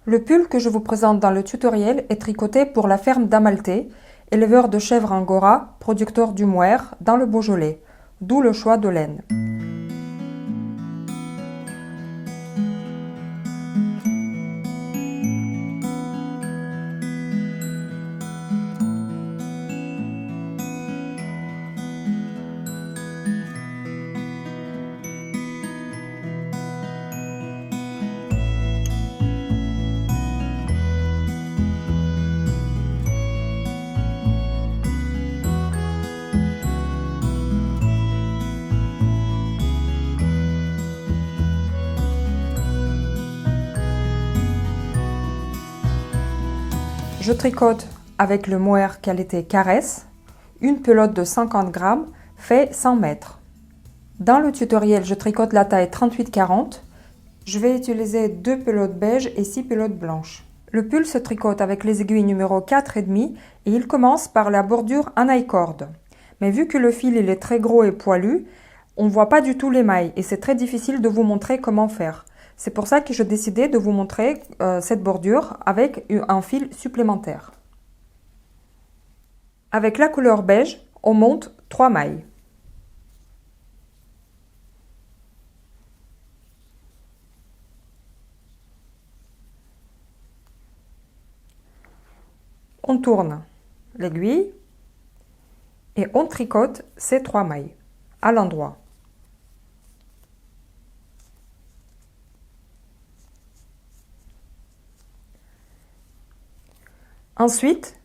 Le pull que je vous présente dans le tutoriel est tricoté pour la ferme d'Amalté, éleveur de chèvres angora, producteur du mohair dans le Beaujolais, d'où le choix de laine. Je tricote avec le mohair qualité Caresse, une pelote de 50 grammes fait 100 mètres. Dans le tutoriel, je tricote la taille 38-40. Je vais utiliser 2 pelotes beige et 6 pelotes blanches. Le pull se tricote avec les aiguilles numéro 4,5 et il commence par la bordure en I-cord. Mais vu que le fil il est très gros et poilu, on ne voit pas du tout les mailles et c'est très difficile de vous montrer comment faire. C'est pour ça que je décidais de vous montrer cette bordure avec un fil supplémentaire. Avec la couleur beige, on monte 3 mailles. On tourne l'aiguille et on tricote ces 3 mailles à l'endroit. Ensuite,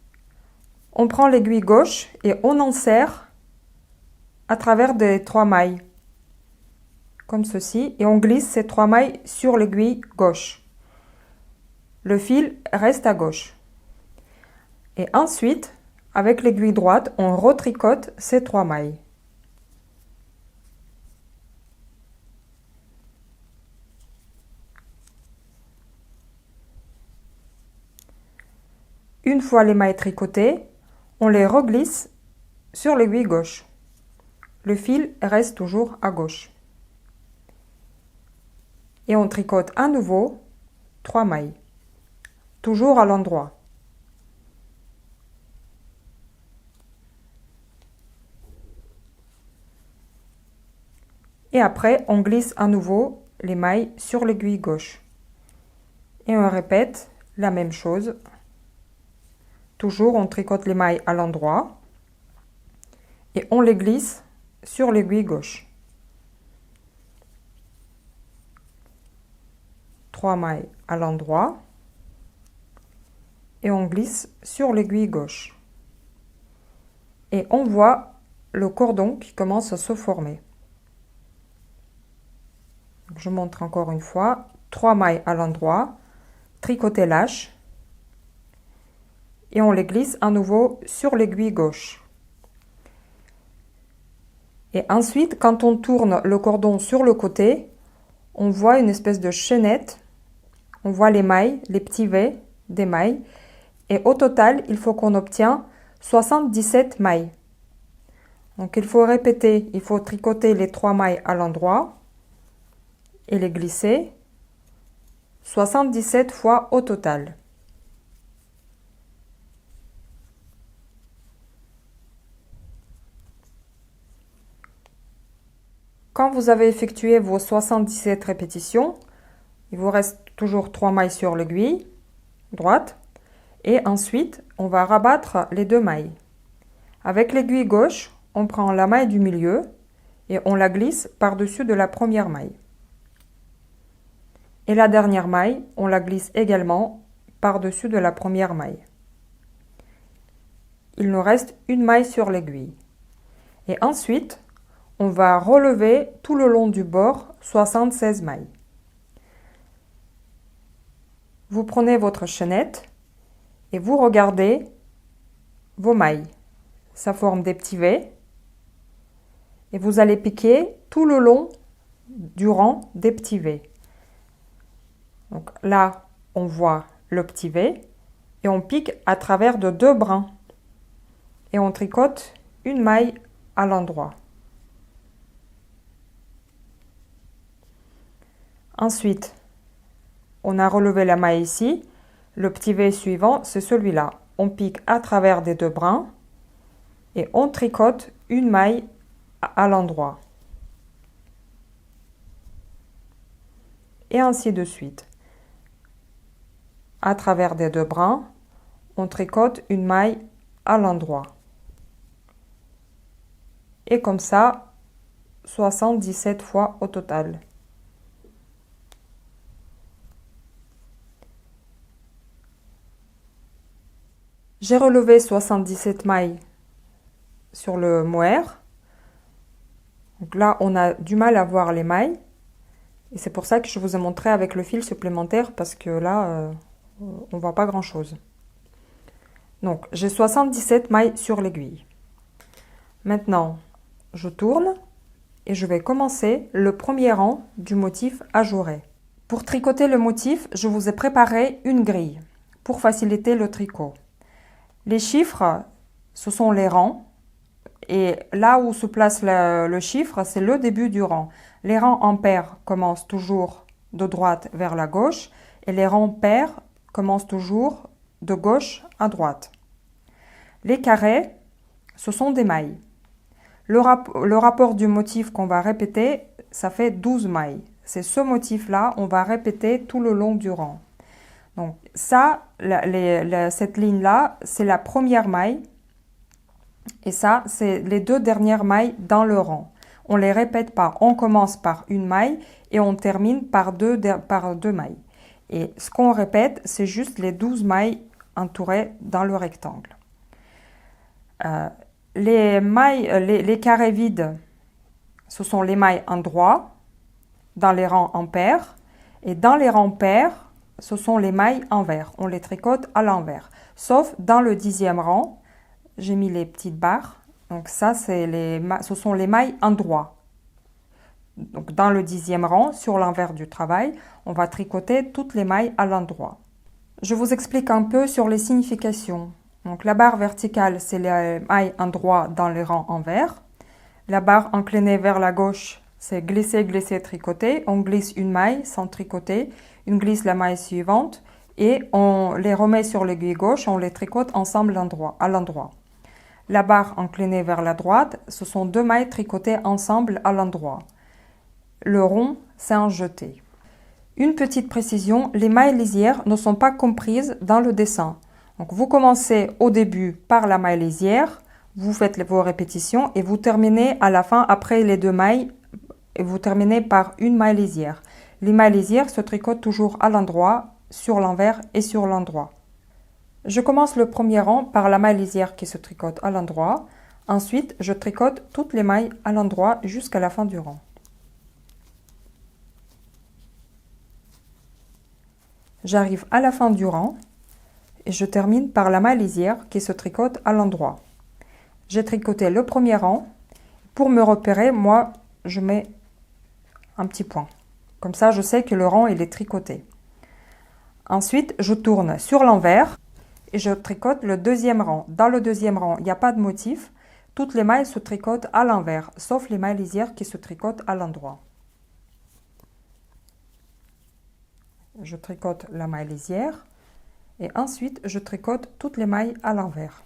on prend l'aiguille gauche et on insère à travers des 3 mailles, comme ceci, et on glisse ces 3 mailles sur l'aiguille gauche. Le fil reste à gauche. Et ensuite, avec l'aiguille droite, on retricote ces 3 mailles. Une fois les mailles tricotées, on les reglisse sur l'aiguille gauche. Le fil reste toujours à gauche. Et on tricote à nouveau 3 mailles, toujours à l'endroit. Et après, on glisse à nouveau les mailles sur l'aiguille gauche. Et on répète la même chose. Toujours, on tricote les mailles à l'endroit et on les glisse sur l'aiguille gauche. 3 mailles à l'endroit et on glisse sur l'aiguille gauche. Et on voit le cordon qui commence à se former. Je montre encore une fois, 3 mailles à l'endroit, tricoter lâche et on les glisse à nouveau sur l'aiguille gauche. Et ensuite, quand on tourne le cordon sur le côté, on voit une espèce de chaînette, on voit les mailles, les petits V des mailles, et au total, il faut qu'on obtienne 77 mailles. Donc il faut répéter, il faut tricoter les 3 mailles à l'endroit et les glisser 77 fois au total. Quand vous avez effectué vos 77 répétitions, il vous reste toujours 3 mailles sur l'aiguille droite et ensuite on va rabattre les 2 mailles. Avec l'aiguille gauche, on prend la maille du milieu et on la glisse par-dessus de la première maille. Et la dernière maille, on la glisse également par-dessus de la première maille. Il nous reste une maille sur l'aiguille. Et ensuite, on va relever tout le long du bord 76 mailles. Vous prenez votre chaînette et vous regardez vos mailles. Ça forme des petits V. Et vous allez piquer tout le long du rang des petits V. Donc là, on voit le petit V et on pique à travers de 2 brins. Et on tricote une maille à l'endroit. Ensuite, on a relevé la maille ici. Le petit V suivant, c'est celui-là. On pique à travers des deux brins et on tricote une maille à l'endroit. Et ainsi de suite. À travers des deux brins, on tricote une maille à l'endroit. Et comme ça, 77 fois au total. J'ai relevé 77 mailles sur le mohair. Donc là, on a du mal à voir les mailles. Et c'est pour ça que je vous ai montré avec le fil supplémentaire parce que là, on ne voit pas grand-chose. Donc, j'ai 77 mailles sur l'aiguille. Maintenant, je tourne et je vais commencer le premier rang du motif ajouré. Pour tricoter le motif, je vous ai préparé une grille pour faciliter le tricot. Les chiffres, ce sont les rangs. Et là où se place le chiffre, c'est le début du rang. Les rangs en paire commencent toujours de droite vers la gauche et les rangs pairs commencent toujours de gauche à droite. Les carrés, ce sont des mailles. Le rapport du motif qu'on va répéter, ça fait 12 mailles. C'est ce motif-là, on va répéter tout le long du rang. Donc ça, cette ligne-là, c'est la première maille. Et ça, c'est les deux dernières mailles dans le rang. On ne les répète pas. On commence par une maille et on termine par deux mailles. Et ce qu'on répète, c'est juste les 12 mailles entourées dans le rectangle. Les carrés vides, ce sont les mailles endroits dans les rangs en paire. Et dans les rangs pairs, ce sont les mailles envers. On les tricote à l'envers. Sauf dans le 10e rang, j'ai mis les petites barres. Donc ça, ce sont les mailles endroits. Donc dans le 10e rang, sur l'envers du travail, on va tricoter toutes les mailles à l'endroit. Je vous explique un peu sur les significations. Donc la barre verticale, c'est les mailles endroits dans les rangs envers. La barre inclinée vers la gauche, c'est glisser, glisser, tricoter. On glisse une maille sans tricoter. On glisse la maille suivante et on les remet sur l'aiguille gauche. On les tricote ensemble à l'endroit. La barre inclinée vers la droite, ce sont deux mailles tricotées ensemble à l'endroit. Le rond, c'est un jeté. Une petite précision, les mailles lisières ne sont pas comprises dans le dessin. Donc vous commencez au début par la maille lisière, vous faites vos répétitions et vous terminez à la fin après les deux mailles et vous terminez par une maille lisière. Les mailles lisières se tricotent toujours à l'endroit, sur l'envers et sur l'endroit. Je commence le premier rang par la maille lisière qui se tricote à l'endroit. Ensuite, je tricote toutes les mailles à l'endroit jusqu'à la fin du rang. J'arrive à la fin du rang et je termine par la maille lisière qui se tricote à l'endroit. J'ai tricoté le premier rang. Pour me repérer, moi, je mets un petit point. Comme ça, je sais que le rang il est tricoté. Ensuite, je tourne sur l'envers et je tricote le deuxième rang. Dans le deuxième rang, il n'y a pas de motif. Toutes les mailles se tricotent à l'envers, sauf les mailles lisières qui se tricotent à l'endroit. Je tricote la maille lisière et ensuite je tricote toutes les mailles à l'envers.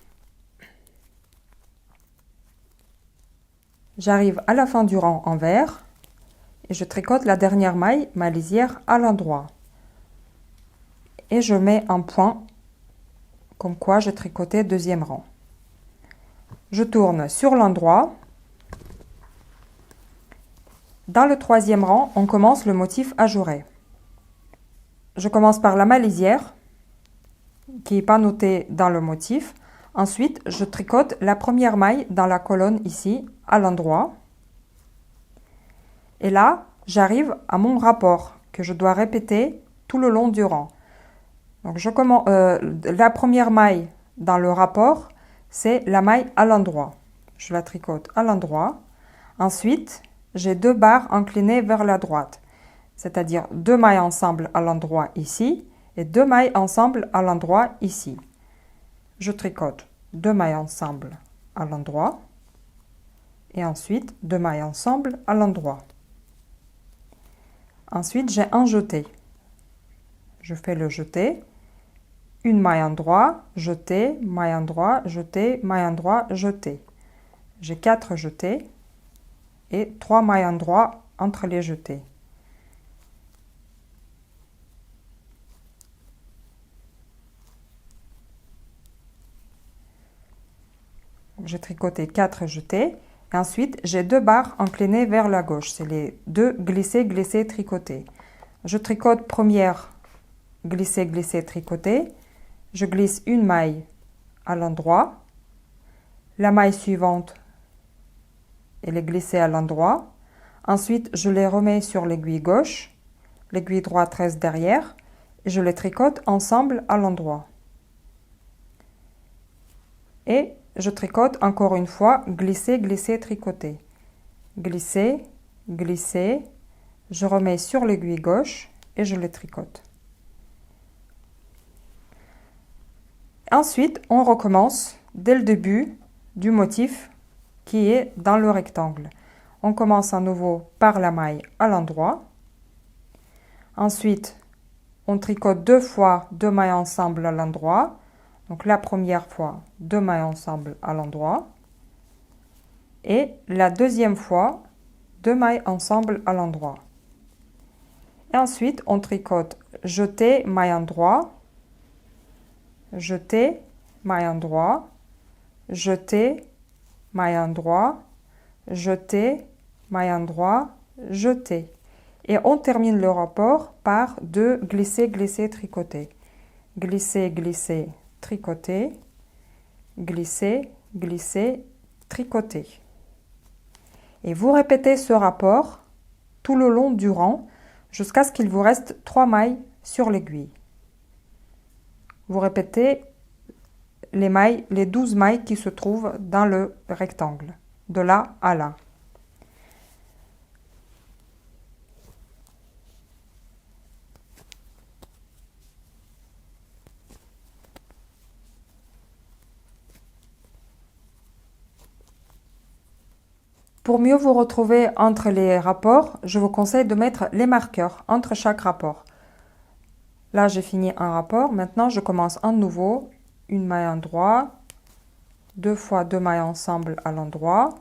J'arrive à la fin du rang envers et je tricote la dernière maille lisière à l'endroit. Et je mets un point comme quoi j'ai tricoté deuxième rang. Je tourne sur l'endroit. Dans le troisième rang, on commence le motif ajouré. Je commence par la maille lisière qui n'est pas notée dans le motif. Ensuite, je tricote la première maille dans la colonne ici, à l'endroit. Et là, j'arrive à mon rapport que je dois répéter tout le long du rang. Donc, la première maille dans le rapport, c'est la maille à l'endroit. Je la tricote à l'endroit. Ensuite, j'ai deux barres inclinées vers la droite, c'est-à-dire deux mailles ensemble à l'endroit ici et deux mailles ensemble à l'endroit ici. Je tricote deux mailles ensemble à l'endroit et ensuite deux mailles ensemble à l'endroit. Ensuite, j'ai un jeté. je fais le jeté, une maille endroit, jeté, maille endroit, jeté, maille endroit, jeté. J'ai 4 jetés et 3 mailles endroit entre les jetés. J'ai tricoté 4 jetés. Et ensuite, j'ai 2 barres inclinées vers la gauche. C'est les 2 glissés, glissés, tricotés. Je tricote première glisser, glisser, tricoter. Je glisse une maille à l'endroit. La maille suivante, elle est glissée à l'endroit. Ensuite, je les remets sur l'aiguille gauche. L'aiguille droite reste derrière. Et je les tricote ensemble à l'endroit. Et je tricote encore une fois, glisser, glisser, tricoter. Glisser, glisser, je remets sur l'aiguille gauche et je les tricote. Ensuite, on recommence dès le début du motif qui est dans le rectangle. On commence à nouveau par la maille à l'endroit. Ensuite, on tricote 2 fois 2 mailles ensemble à l'endroit. Donc la première fois, 2 mailles ensemble à l'endroit. Et la deuxième fois, 2 mailles ensemble à l'endroit. Et ensuite, on tricote jeté, maille endroit, jeté, maille endroit, jeté, maille endroit, jeté, maille endroit, jeté. Et on termine le rapport par 2 glisser, glisser, tricoter. Glisser, glisser, tricoter, glisser, glisser, tricoter. Et vous répétez ce rapport tout le long du rang jusqu'à ce qu'il vous reste 3 mailles sur l'aiguille. Vous répétez les mailles, les 12 mailles qui se trouvent dans le rectangle, de là à là. Pour mieux vous retrouver entre les rapports, je vous conseille de mettre les marqueurs entre chaque rapport. Là, j'ai fini un rapport. Maintenant, je commence un nouveau. Une maille endroit, 2 fois 2 mailles ensemble à l'endroit,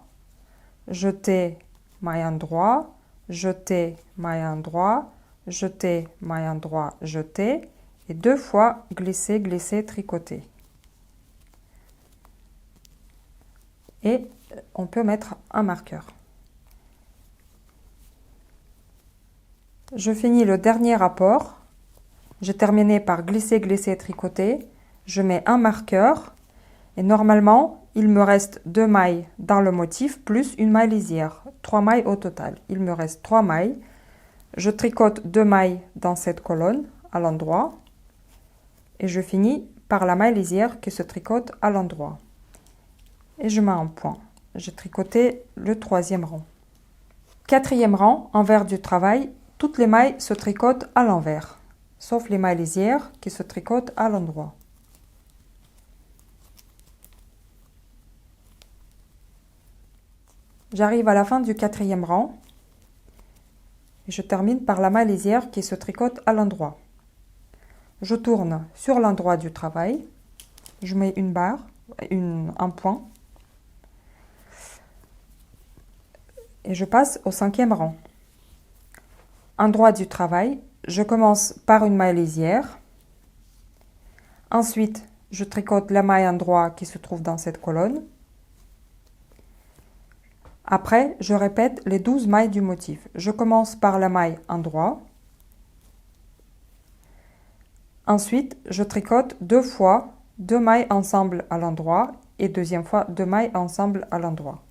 jeté, maille endroit, jeté, maille endroit, jeté, maille endroit, jeté, et 2 fois glisser, glisser, tricoter. Et on peut mettre un marqueur. Je finis le dernier rapport. J'ai terminé par glisser, glisser, tricoter. Je mets un marqueur et normalement, il me reste 2 mailles dans le motif plus une maille lisière. 3 mailles au total. Il me reste 3 mailles. Je tricote 2 mailles dans cette colonne à l'endroit et je finis par la maille lisière qui se tricote à l'endroit. Et je mets un point. J'ai tricoté le 3e rang. 4e rang, envers du travail, toutes les mailles se tricotent à l'envers, sauf les mailles lisières qui se tricotent à l'endroit. J'arrive à la fin du 4e rang et je termine par la maille lisière qui se tricote à l'endroit. Je tourne sur l'endroit du travail, je mets une barre, un point et je passe au 5e rang. Endroit du travail, je commence par une maille lisière. Ensuite, je tricote la maille endroit qui se trouve dans cette colonne. Après, je répète les 12 mailles du motif. Je commence par la maille endroit. Ensuite, je tricote 2 fois 2 mailles ensemble à l'endroit et deuxième fois 2 mailles ensemble à l'endroit.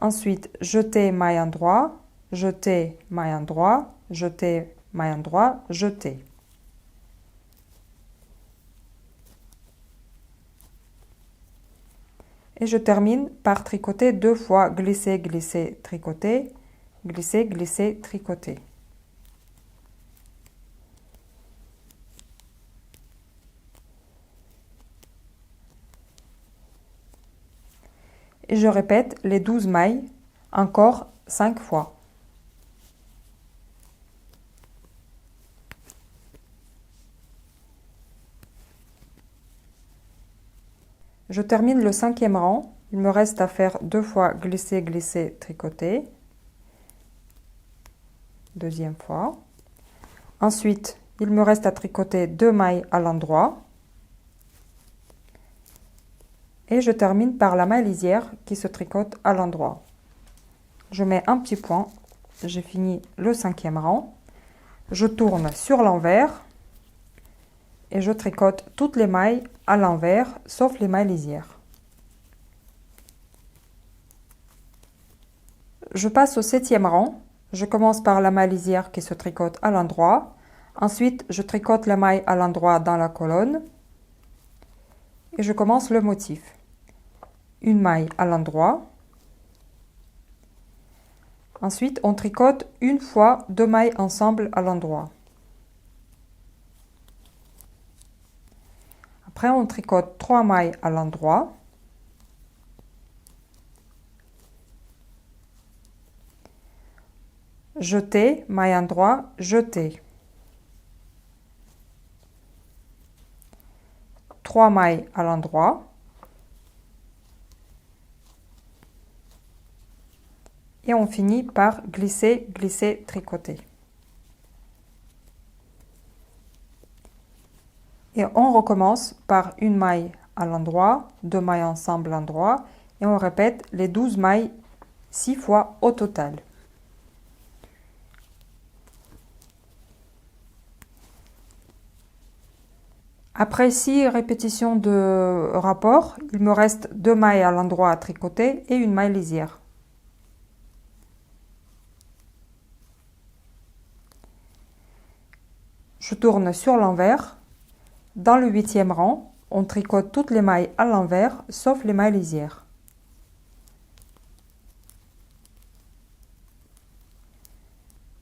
Ensuite, jeter maille endroit, jeter maille endroit, jeter maille endroit, jeter. Et je termine par tricoter 2 fois glisser, glisser, tricoter, glisser, glisser, tricoter. Et je répète les 12 mailles encore 5 fois. Je termine le 5e rang. Il me reste à faire 2 fois glisser, glisser, tricoter. Deuxième fois. Ensuite, il me reste à tricoter 2 mailles à l'endroit. Et je termine par la maille lisière qui se tricote à l'endroit. Je mets un petit point. J'ai fini le 5e rang. Je tourne sur l'envers. Et je tricote toutes les mailles à l'envers, sauf les mailles lisières. Je passe au 7e rang. Je commence par la maille lisière qui se tricote à l'endroit. Ensuite, je tricote la maille à l'endroit dans la colonne. Et je commence le motif. Une maille à l'endroit. Ensuite, on tricote une fois 2 mailles ensemble à l'endroit. Après, on tricote 3 mailles à l'endroit. Jeter, maille endroit, jeter. 3 mailles à l'endroit. Et on finit par glisser, glisser, tricoter. Et on recommence par une maille à l'endroit, 2 mailles ensemble à l'endroit, et on répète les 12 mailles 6 fois au total. Après 6 répétitions de rapport, il me reste 2 mailles à l'endroit à tricoter et une maille lisière. Je tourne sur l'envers. Dans le 8e rang, on tricote toutes les mailles à l'envers, sauf les mailles lisières.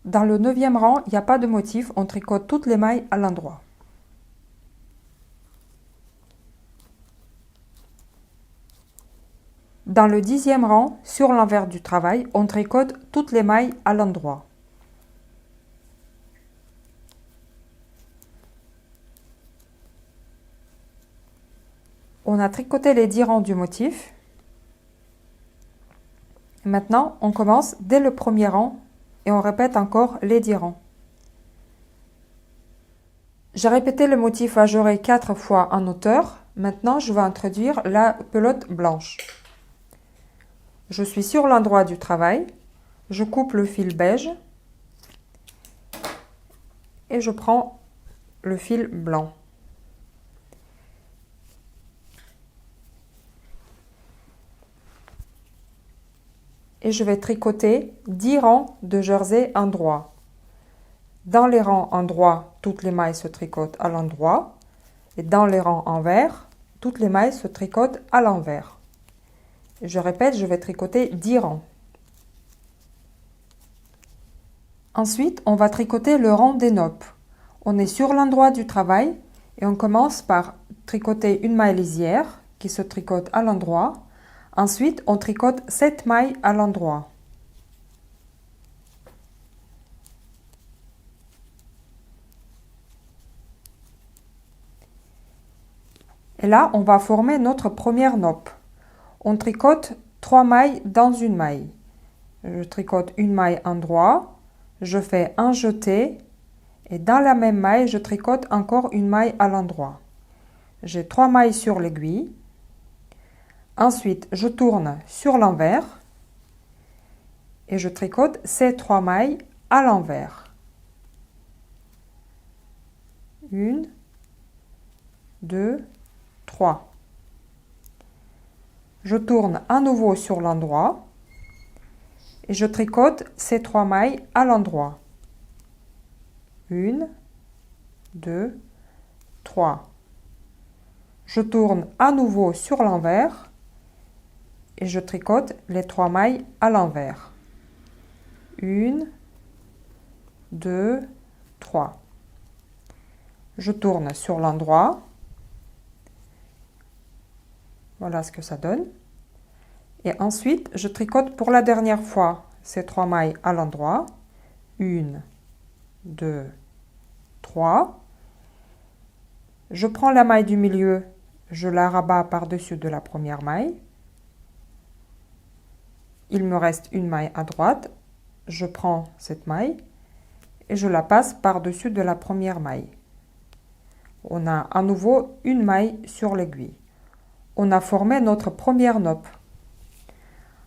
Dans le 9e rang, il n'y a pas de motif, on tricote toutes les mailles à l'endroit. Dans le 10e rang, sur l'envers du travail, on tricote toutes les mailles à l'endroit. On a tricoté les 10 rangs du motif. Maintenant, on commence dès le premier rang et on répète encore les 10 rangs. J'ai répété le motif ajouré 4 fois en hauteur. Maintenant, je vais introduire la pelote blanche. Je suis sur l'endroit du travail. Je coupe le fil beige et je prends le fil blanc. Et je vais tricoter 10 rangs de jersey endroit. Dans les rangs endroit, toutes les mailles se tricotent à l'endroit. Et dans les rangs envers, toutes les mailles se tricotent à l'envers. Je répète, je vais tricoter 10 rangs. Ensuite, on va tricoter le rang des noppes. On est sur l'endroit du travail et on commence par tricoter une maille lisière qui se tricote à l'endroit. Ensuite, on tricote 7 mailles à l'endroit. Et là, on va former notre première noppe. On tricote 3 mailles dans une maille. Je tricote une maille endroit, je fais un jeté et dans la même maille, je tricote encore une maille à l'endroit. J'ai 3 mailles sur l'aiguille. Ensuite, je tourne sur l'envers et je tricote ces 3 mailles à l'envers. 1, 2, 3. Je tourne à nouveau sur l'endroit et je tricote ces 3 mailles à l'endroit. 1, 2, 3. Je tourne à nouveau sur l'envers et je tricote les 3 mailles à l'envers. 1, 2, 3. Je tourne sur l'endroit. Voilà ce que ça donne. Et ensuite, je tricote pour la dernière fois ces 3 mailles à l'endroit. 1, 2, 3. Je prends la maille du milieu, je la rabats par-dessus de la première maille. Il me reste une maille à droite. Je prends cette maille et je la passe par-dessus de la première maille. On a à nouveau une maille sur l'aiguille. On a formé notre première nappe.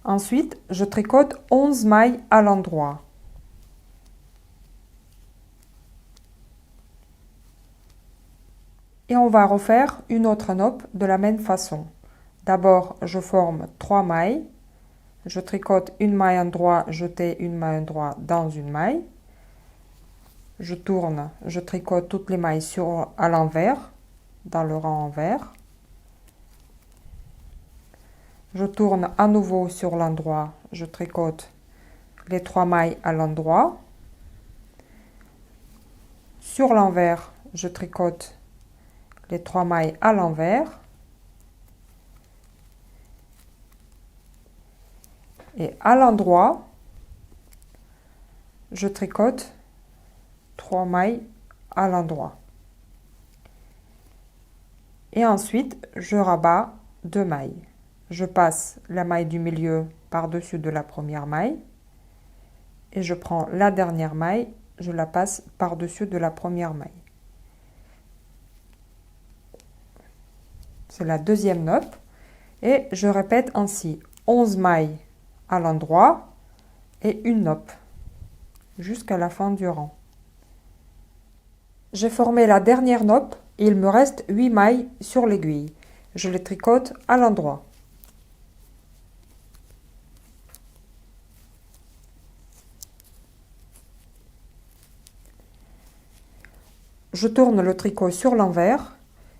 Ensuite, je tricote 11 mailles à l'endroit. Et on va refaire une autre nappe de la même façon. D'abord, je forme 3 mailles. Je tricote une maille endroit, jeter une maille endroit dans une maille. Je tourne, je tricote toutes les mailles à l'envers, dans le rang envers. Je tourne à nouveau sur l'endroit, je tricote les 3 mailles à l'endroit. Sur l'envers, je tricote les 3 mailles à l'envers. Et à l'endroit, je tricote 3 mailles à l'endroit. Et ensuite, je rabats 2 mailles. Je passe la maille du milieu par-dessus de la première maille. Et je prends la dernière maille, je la passe par-dessus de la première maille. C'est la deuxième nappe. Et je répète ainsi 11 mailles à l'endroit et une nappe jusqu'à la fin du rang. J'ai formé la dernière nappe et il me reste 8 mailles sur l'aiguille. Je les tricote à l'endroit. Je tourne le tricot sur l'envers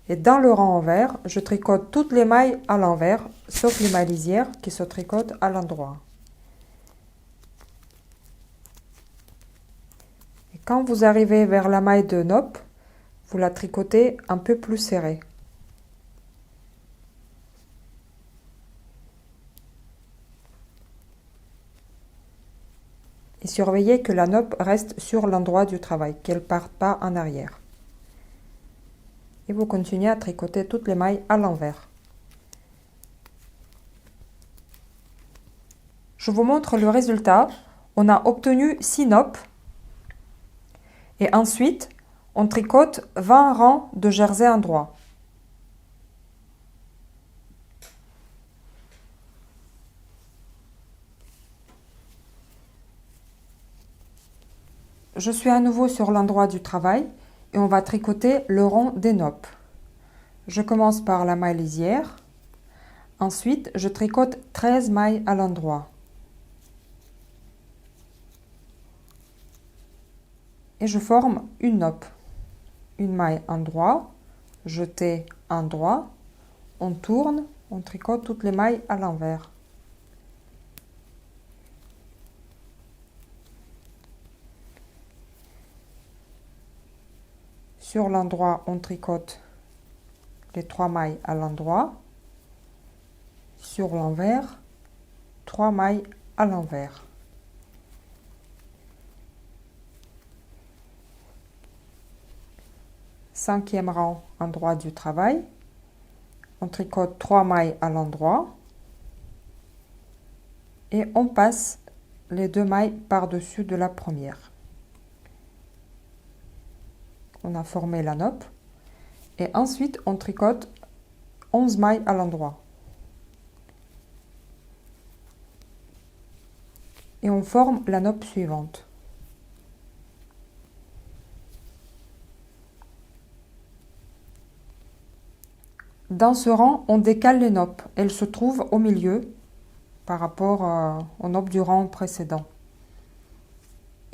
et dans le rang envers, je tricote toutes les mailles à l'envers, sauf les mailles lisières qui se tricotent à l'endroit. Et quand vous arrivez vers la maille de nappe, vous la tricotez un peu plus serrée. Et surveillez que la nappe reste sur l'endroit du travail, qu'elle ne parte pas en arrière. Et vous continuez à tricoter toutes les mailles à l'envers. Je vous montre le résultat. On a obtenu 6 nappes. Et ensuite, on tricote 20 rangs de jersey endroit. Je suis à nouveau sur l'endroit du travail et on va tricoter le rang des nappes. Je commence par la maille lisière. Ensuite, je tricote 13 mailles à l'endroit. Et je forme une nappe. Une maille endroit, jeter endroit, on tourne, on tricote toutes les mailles à l'envers. Sur l'endroit, on tricote les 3 mailles à l'endroit. Sur l'envers, 3 mailles à l'envers. Cinquième rang endroit du travail. On tricote 3 mailles à l'endroit. Et on passe les 2 mailles par-dessus de la première. On a formé la nappe et ensuite on tricote 11 mailles à l'endroit et on forme la nappe suivante. Dans ce rang, on décale les nappes. Elles se trouvent au milieu par rapport aux nappes du rang précédent.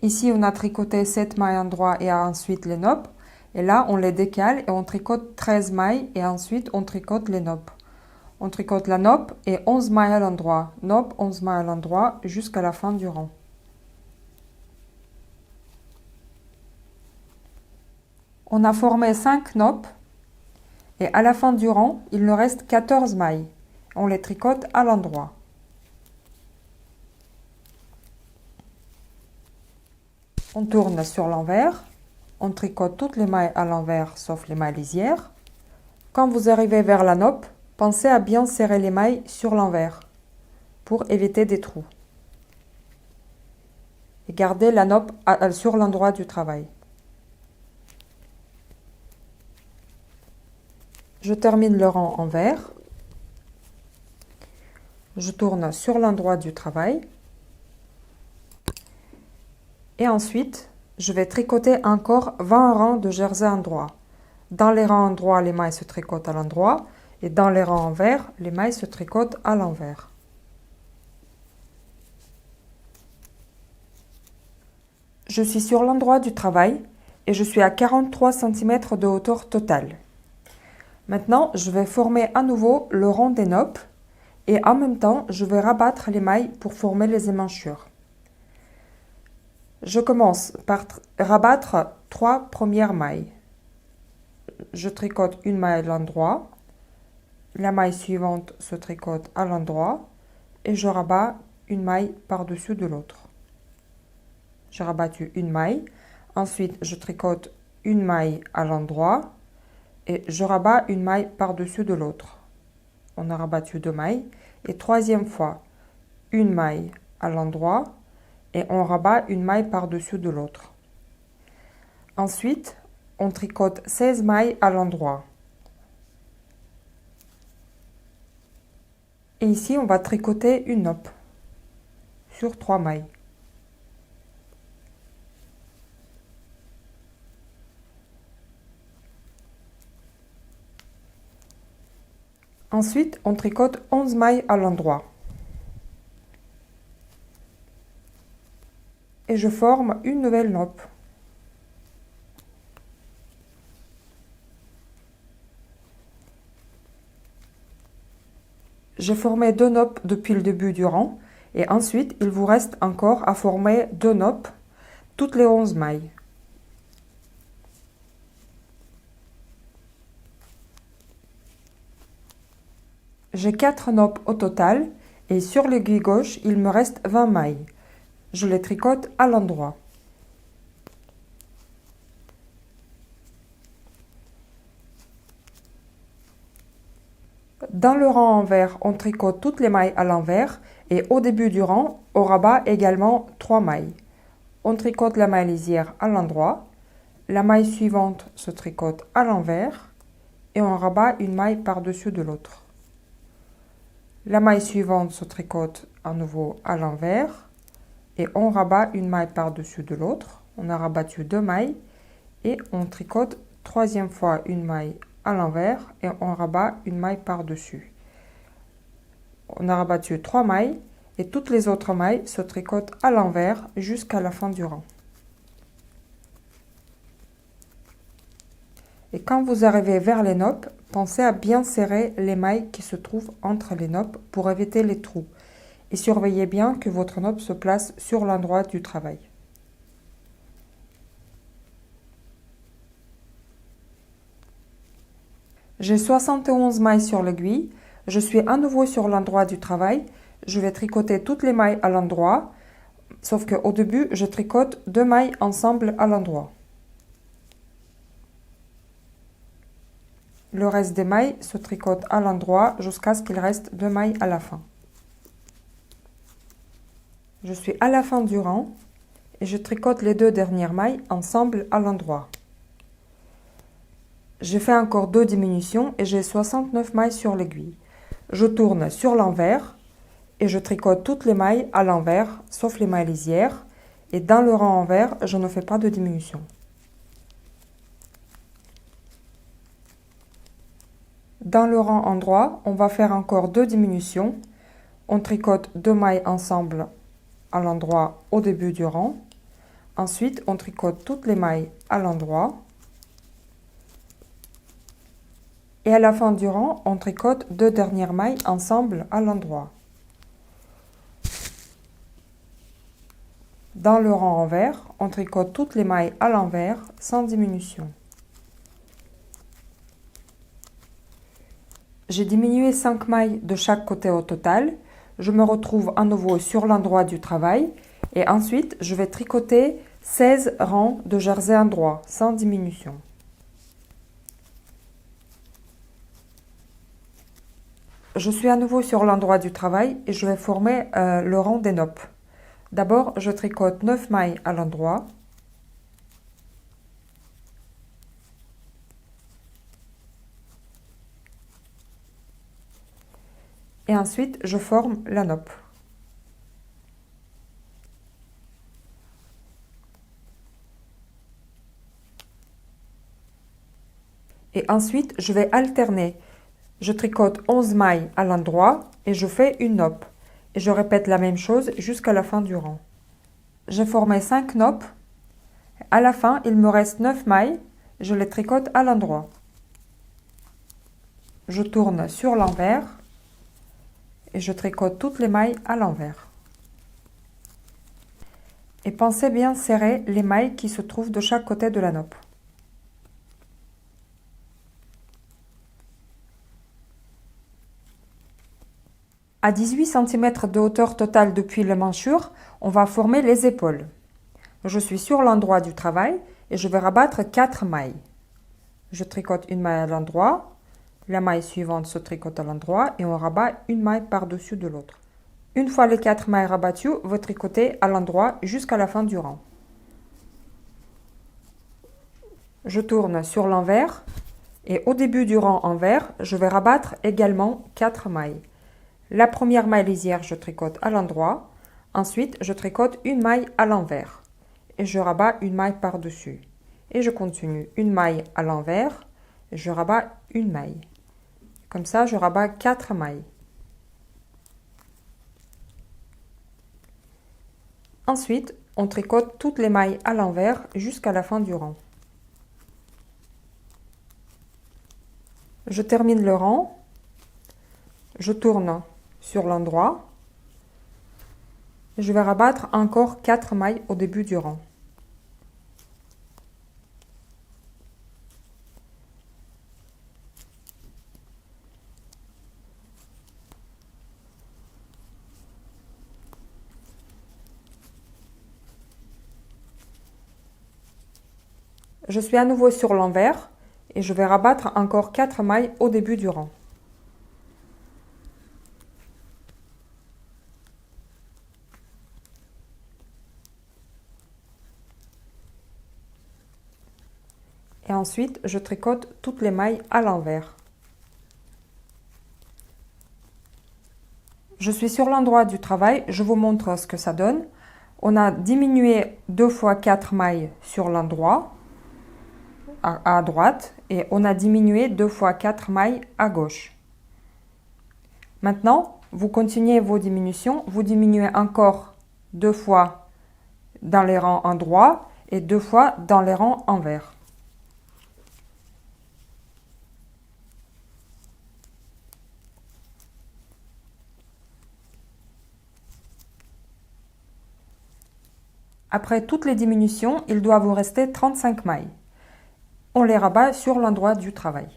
Ici, on a tricoté 7 mailles endroit et ensuite les nappes. Et là, on les décale et on tricote 13 mailles et ensuite on tricote les nappes. On tricote la nappe et 11 mailles à l'endroit. Nappe, 11 mailles à l'endroit jusqu'à la fin du rang. On a formé 5 nappes et à la fin du rang, il nous reste 14 mailles. On les tricote à l'endroit. On tourne sur l'envers. On tricote toutes les mailles à l'envers sauf les mailles lisières. Quand vous arrivez vers la nappe, pensez à bien serrer les mailles sur l'envers pour éviter des trous. Et gardez la nappe sur l'endroit du travail. Je termine le rang en vert. Je tourne sur l'endroit du travail. Et ensuite, je vais tricoter encore 20 rangs de jersey endroit. Dans les rangs endroits, les mailles se tricotent à l'endroit. Et dans les rangs en vert, les mailles se tricotent à l'envers. Je suis sur l'endroit du travail et je suis à 43 cm de hauteur totale. Maintenant, je vais former à nouveau le rond des nappes et en même temps, je vais rabattre les mailles pour former les emmanchures. Je commence par rabattre 3 premières mailles. Je tricote une maille à l'endroit, la maille suivante se tricote à l'endroit et je rabats une maille par-dessus de l'autre. J'ai rabattu une maille, ensuite je tricote une maille à l'endroit et je rabats une maille par-dessus de l'autre. On a rabattu 2 mailles et troisième fois une maille à l'endroit et on rabat une maille par-dessus de l'autre. Ensuite, on tricote 16 mailles à l'endroit. Et ici, on va tricoter une nappe sur 3 mailles. Ensuite, on tricote 11 mailles à l'endroit. Et je forme une nouvelle nappe. J'ai formé 2 nappes depuis le début du rang et ensuite il vous reste encore à former 2 nappes toutes les 11 mailles. J'ai 4 nappes au total et sur l'aiguille gauche il me reste 20 mailles. Je les tricote à l'endroit. Dans le rang en vert, on tricote toutes les mailles à l'envers et au début du rang, au rabat également 3 mailles. On tricote la maille lisière à l'endroit, la maille suivante se tricote à l'envers et on rabat une maille par-dessus de l'autre. La maille suivante se tricote à nouveau à l'envers et on rabat une maille par-dessus de l'autre. On a rabattu 2 mailles et on tricote troisième fois une maille à l'envers et on rabat une maille par-dessus. On a rabattu 3 mailles et toutes les autres mailles se tricotent à l'envers jusqu'à la fin du rang. Et quand vous arrivez vers les nappes, pensez à bien serrer les mailles qui se trouvent entre les nappes pour éviter les trous. Et surveillez bien que votre nappe se place sur l'endroit du travail. J'ai 71 mailles sur l'aiguille. Je suis à nouveau sur l'endroit du travail. Je vais tricoter toutes les mailles à l'endroit, sauf qu'au début, je tricote 2 mailles ensemble à l'endroit. Le reste des mailles se tricote à l'endroit jusqu'à ce qu'il reste 2 mailles à la fin. Je suis à la fin du rang et je tricote les 2 dernières mailles ensemble à l'endroit. J'ai fait encore 2 diminutions et j'ai 69 mailles sur l'aiguille. Je tourne sur l'envers et je tricote toutes les mailles à l'envers, sauf les mailles lisières. Et dans le rang envers, je ne fais pas de diminution. Dans le rang endroit, on va faire encore 2 diminutions. On tricote 2 mailles ensemble à l'endroit au début du rang. Ensuite, on tricote toutes les mailles à l'endroit. Et à la fin du rang, on tricote 2 dernières mailles ensemble à l'endroit. Dans le rang envers, on tricote toutes les mailles à l'envers sans diminution. J'ai diminué 5 mailles de chaque côté au total. Je me retrouve à nouveau sur l'endroit du travail et ensuite je vais tricoter 16 rangs de jersey endroit, sans diminution. Je suis à nouveau sur l'endroit du travail et je vais former le rang des noppes. D'abord, je tricote 9 mailles à l'endroit. Et ensuite, je forme la noppe. Et ensuite, je vais alterner. Je tricote 11 mailles à l'endroit et je fais une noppe. Et je répète la même chose jusqu'à la fin du rang. J'ai formé 5 noppes. À la fin, il me reste 9 mailles. Je les tricote à l'endroit. Je tourne sur l'envers et je tricote toutes les mailles à l'envers. Et pensez bien serrer les mailles qui se trouvent de chaque côté de la noppe. À 18 cm de hauteur totale depuis le manchure, on va former les épaules. Je suis sur l'endroit du travail et je vais rabattre 4 mailles. Je tricote une maille à l'endroit, la maille suivante se tricote à l'endroit et on rabat une maille par-dessus de l'autre. Une fois les 4 mailles rabattues, vous tricotez à l'endroit jusqu'à la fin du rang. Je tourne sur l'envers et au début du rang envers, je vais rabattre également 4 mailles. La première maille lisière, je tricote à l'endroit. Ensuite, je tricote une maille à l'envers et je rabats une maille par-dessus. Et je continue une maille à l'envers, je rabats une maille. Comme ça, je rabats 4 mailles. Ensuite, on tricote toutes les mailles à l'envers jusqu'à la fin du rang. Je termine le rang, je tourne sur l'endroit, je vais rabattre encore 4 mailles au début du rang. Je suis à nouveau sur l'envers et je vais rabattre encore 4 mailles au début du rang. Et ensuite, je tricote toutes les mailles à l'envers. Je suis sur l'endroit du travail, je vous montre ce que ça donne. On a diminué 2 fois 4 mailles sur l'endroit, à droite, et on a diminué 2 fois 4 mailles à gauche. Maintenant, vous continuez vos diminutions, vous diminuez encore 2 fois dans les rangs endroits et 2 fois dans les rangs envers. Après toutes les diminutions, il doit vous rester 35 mailles. On les rabat sur l'endroit du travail.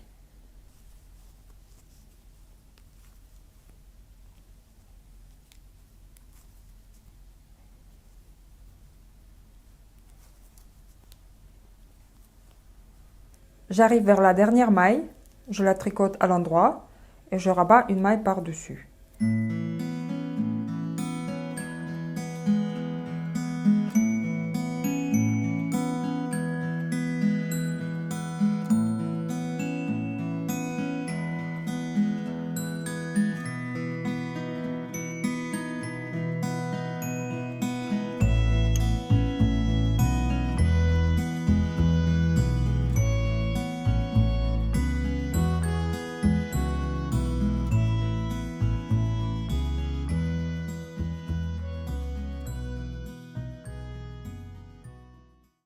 J'arrive vers la dernière maille, je la tricote à l'endroit et je rabats une maille par-dessus.